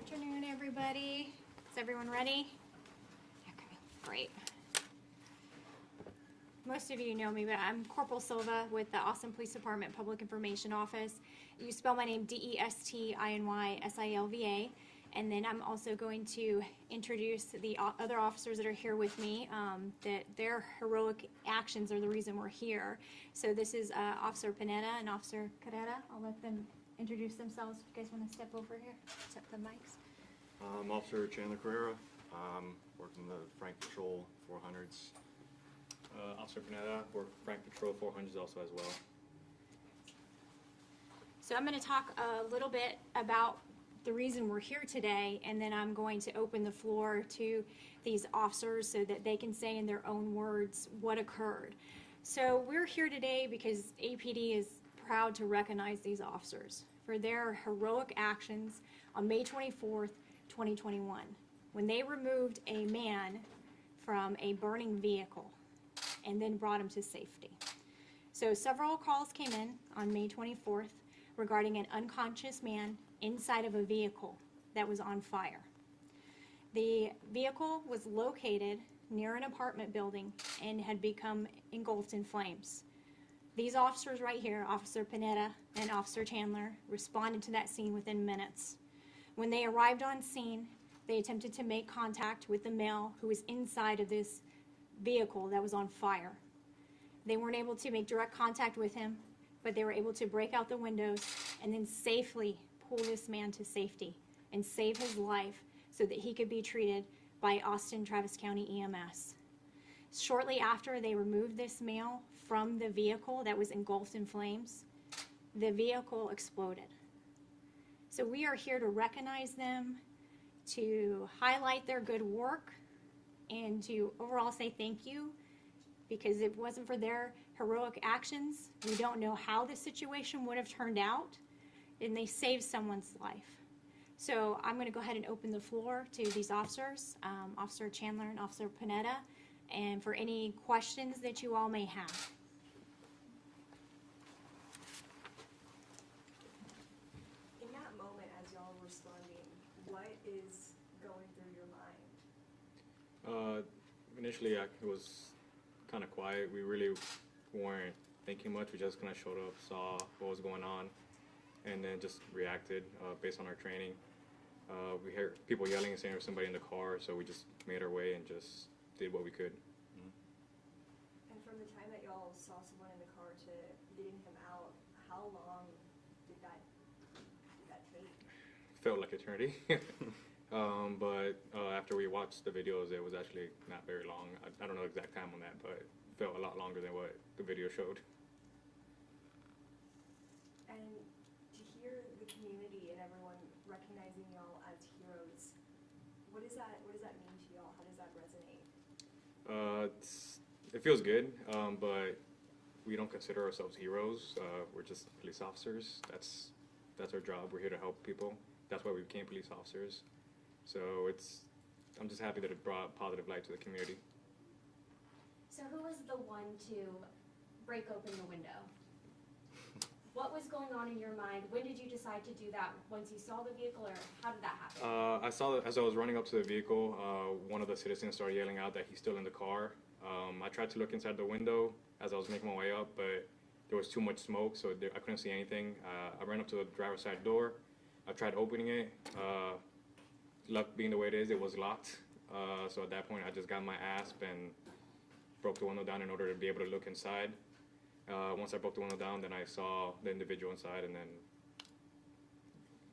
afternoon, everybody. Is everyone ready? Okay, great. Most of you know me, but I'm Corporal Silva with the Austin Police Department Public Information Office. You spell my name Destinysilva, and then I'm also going to introduce the other officers that are here with me, that their heroic actions are the reason we're here. So this is Officer Pineda and Officer Carrera. I'll let them introduce themselves. If you guys want to step over here, set the mics. I'm Officer Chandler Carrera, working the Frank Patrol 400s. Officer Pineda, work Frank Patrol 400s also as well. So I'm going to talk a little bit about the reason we're here today, and then I'm going to open the floor to these officers so that they can say in their own words what occurred. So we're here today because APD is proud to recognize these officers for their heroic actions on May 24th, 2021, when they removed a man from a burning vehicle and then brought him to safety. So several calls came in on May 24th regarding an unconscious man inside of a vehicle that was on fire. The vehicle was located near an apartment building and had become engulfed in flames. These officers right here, Officer Pineda and Officer Chandler, responded to that scene within minutes. When they arrived on scene, they attempted to make contact with the male who was inside of this vehicle that was on fire. They weren't able to make direct contact with him, but they were able to break out the windows and then safely pull this man to safety and save his life so that he could be treated by Austin Travis County EMS. Shortly after they removed this male from the vehicle that was engulfed in flames, the vehicle exploded. So we are here to recognize them, to highlight their good work, and to overall say thank you, because if it wasn't for their heroic actions, we don't know how the situation would have turned out, and they saved someone's life. So I'm going to go ahead and open the floor to these officers, Officer Chandler and Officer Pineda, and for any questions that you all may have. In that moment, as y'all were responding, what is going through your mind? Initially, it was kind of quiet. We really weren't thinking much. We just kind of showed up, saw what was going on, and then just reacted based on our training. We heard people yelling and saying there was somebody in the car, so we just made our way and just did what we could. And from the time that y'all saw someone in the car to getting him out, how long did that take? Felt like eternity. But after we watched the videos, it was actually not very long. I don't know the exact time on that, but it felt a lot longer than what the video showed. And to hear the community and everyone recognizing y'all as heroes, what does that mean to y'all? How does that resonate? It feels good, but we don't consider ourselves heroes. We're just police officers. That's our job. We're here to help people. That's why we became police officers. So I'm just happy that it brought positive light to the community. So who was the one to break open the window? What was going on in your mind? When did you decide to do that? Once you saw the vehicle, or how did that happen? I saw that as I was running up to the vehicle, one of the citizens started yelling out that he's still in the car. I tried to look inside the window as I was making my way up, but there was too much smoke, so I couldn't see anything. I ran up to the driver's side door. I tried opening it. Luck being the way it is, it was locked. So at that point, I just got my asp and broke the window down in order to be able to look inside. Once I broke the window down, then I saw the individual inside, and then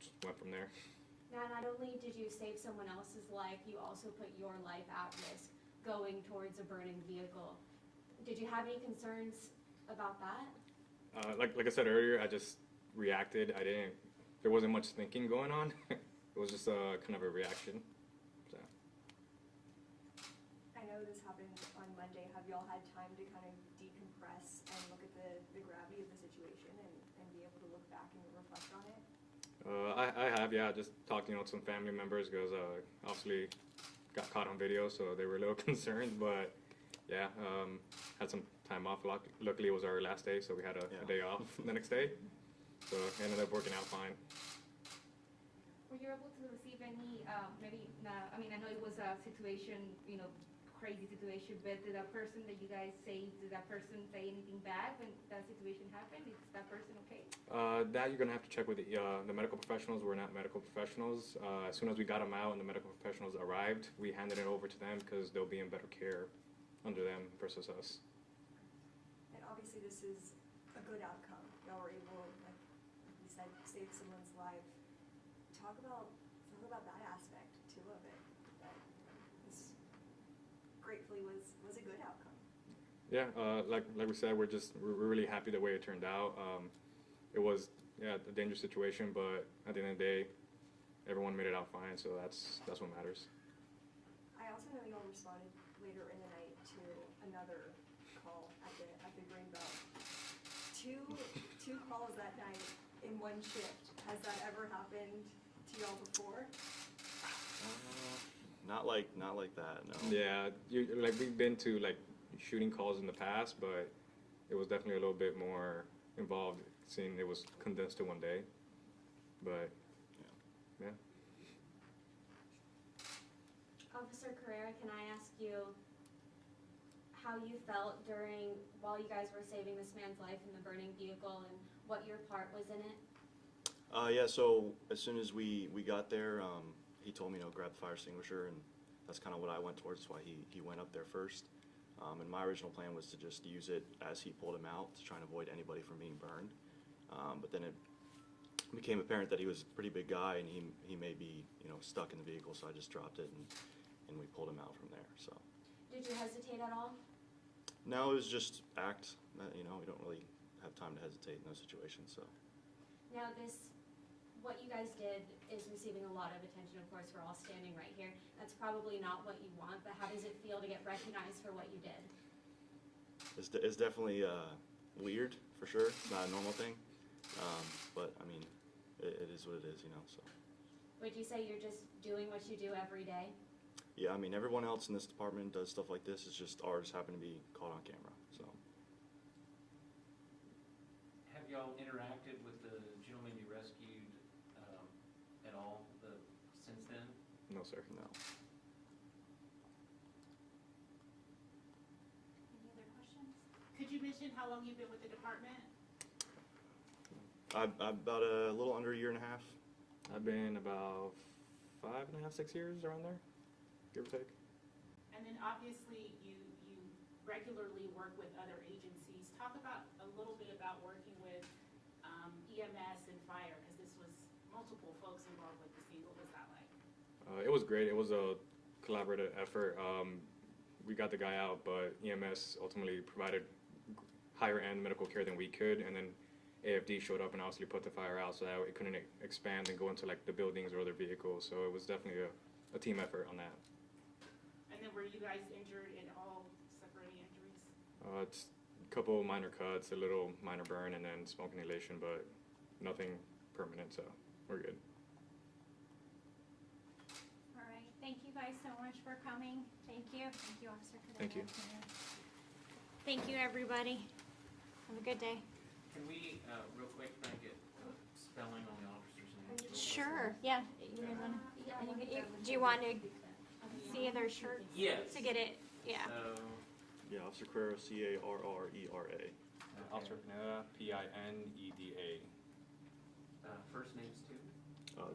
just went from there. Now, not only did you save someone else's life, you also put your life at risk going towards a burning vehicle. Did you have any concerns about that? Like I said earlier, I just reacted. There wasn't much thinking going on. It was just kind of a reaction. So. I know this happened on Monday. Have y'all had time to kind of decompress and look at the gravity of the situation and be able to look back and reflect on it? I have, yeah. Just talked, to some family members because obviously got caught on video, so they were a little concerned. But yeah, had some time off. Luckily, it was our last day, so we had a day off the next day. So it ended up working out fine. Were you able to receive any, I mean, I know it was a situation, crazy situation, but did that person that you guys saved, did that person say anything bad when that situation happened? Is that person okay? That you're gonna have to check with the medical professionals. We're not medical professionals. As soon as we got them out and the medical professionals arrived, we handed it over to them because they'll be in better care under them versus us. And obviously this is a good outcome. Y'all were able, like you said, save someone's life. Talk about that aspect too of it. That this gratefully was a good outcome. Yeah, like we said, we're really happy the way it turned out. It was a dangerous situation, but at the end of the day, everyone made it out fine. So that's what matters. I also know y'all responded later in the night to another call at the Greenbelt. Two calls that night in one shift. Has that ever happened to y'all before? Not like that, no. Yeah, we've been to shooting calls in the past, but it was definitely a little bit more involved, seeing it was condensed to one day. But yeah. Officer Carrera, can I ask you how you felt while you guys were saving this man's life in the burning vehicle and what your part was in it? Yeah, so as soon as we got there, he told me to grab the fire extinguisher, and that's kind of what I went towards. That's why he went up there first. And my original plan was to just use it as he pulled him out to try and avoid anybody from being burned. But then it became apparent that he was a pretty big guy and he may be stuck in the vehicle, so I just dropped it and we pulled him out from there. So. Did you hesitate at all? No, it was just act. We don't really have time to hesitate in those situations. So. Now what you guys did is receiving a lot of attention, of course, we're all standing right here. That's probably not what you want, but how does it feel to get recognized for what you did? It's definitely weird, for sure. It's not a normal thing. But, I mean, it is what it is, so. Would you say you're just doing what you do every day? Yeah, I mean, everyone else in this department does stuff like this. It's just ours happen to be caught on camera, so. Have y'all interacted with the gentleman you rescued at all since then? No, sir. No. Any other questions? Could you mention how long you've been with the department? I'm about a little under a year and a half. I've been about 5.5, 6 years around there, give or take. And then obviously you regularly work with other agencies. Talk about a little bit about working with EMS and fire, because this was multiple folks involved with the scene. What was that like? It was great. It was a collaborative effort. We got the guy out, but EMS ultimately provided higher end medical care than we could, and then AFD showed up and obviously put the fire out so that it couldn't expand and go into the buildings or other vehicles. So it was definitely a team effort on that. And then were you guys injured at all, suffer any injuries? It's a couple minor cuts, a little minor burn, and then smoke inhalation, but nothing permanent, so we're good. All right, thank you guys so much for coming. Thank you, Officer Cadena. Thank you. Thank you, everybody. Have a good day. Can we, real quick, can I get spelling on the officer's name? Sure, yeah. You guys wanna, do you want to see their shirts? Yes. To get it, yeah. So, Yeah, Officer Carrera, Carrera. Officer Pineda, Pineda. first names too?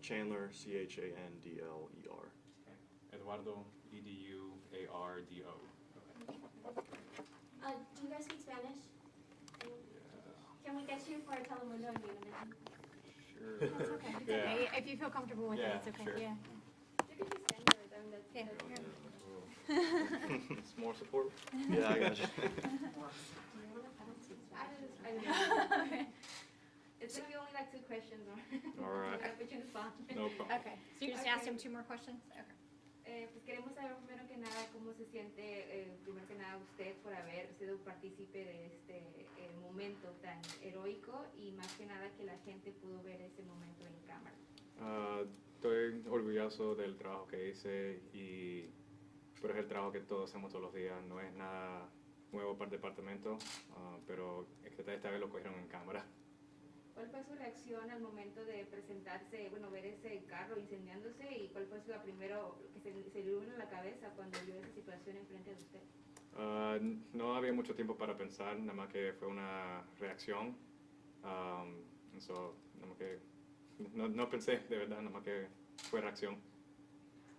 Chandler, Chandler. Okay. Eduardo, Eduardo. Okay. Do you guys speak Spanish? Can we get you for a Telemundo in Unity? Sure. That's okay, it's okay. If you feel comfortable with it, Yeah, it's okay, sure. yeah. You can just stand there with them, that's Yeah. It's more support. Yeah, I got you. I don't know. It's gonna be only like 2 questions. All right. I'm gonna put you in the spot. No problem. Okay, so you just asked him 2 more questions? Okay. Pues queremos saber primero que nada cómo se siente, primero que nada usted por haber sido partícipe de este momento tan heroico y más que nada que la gente pudo ver ese momento en cámara. Estoy orgulloso del trabajo que hice, pero es el trabajo que todos hacemos todos los días. No es nada nuevo para el departamento, pero esta vez lo cogieron en cámara. ¿Cuál fue su reacción al momento de presentarse, bueno, ver ese carro incendiándose y cuál fue lo primero que se le vino a la cabeza cuando vio esa situación enfrente de usted? No había mucho tiempo para pensar, nada más que fue una reacción. Nada más que no pensé de verdad, nada más que fue reacción.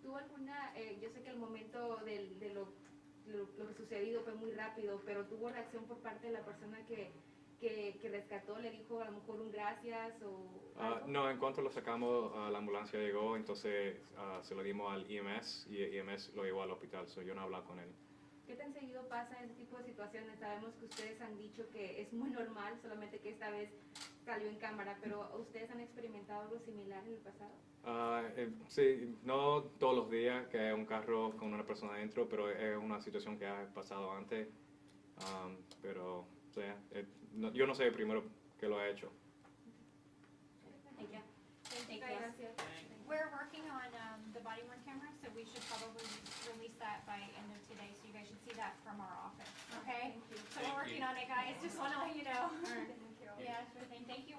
¿Tuvo alguna, yo sé que el momento de lo que sucedido fue muy rápido, pero tuvo reacción por parte de la persona que rescató, le dijo a lo mejor un gracias o algo? No, en cuanto lo sacamos, la ambulancia llegó, entonces se lo dimos al EMS y el EMS lo llevó al hospital, yo no hablaba con él. ¿Qué tan seguido pasa ese tipo de situaciones? Sabemos que ustedes han dicho que es muy normal, solamente que esta vez salió en cámara, pero ¿ustedes han experimentado algo similar en el pasado? Sí, no todos los días que hay un carro con una persona adentro, pero es una situación que ha pasado antes. Pero, o sea, yo no soy el primero que lo ha hecho. Thank you. Thank Muchas you. gracias. We're working on the body worn camera, so we should probably release that by end of today, so you guys should see that from our office, okay? Thank you. So we're working on it, guys, just wanna let you know. All right. Thank you. Yeah, sure thing, thank you all.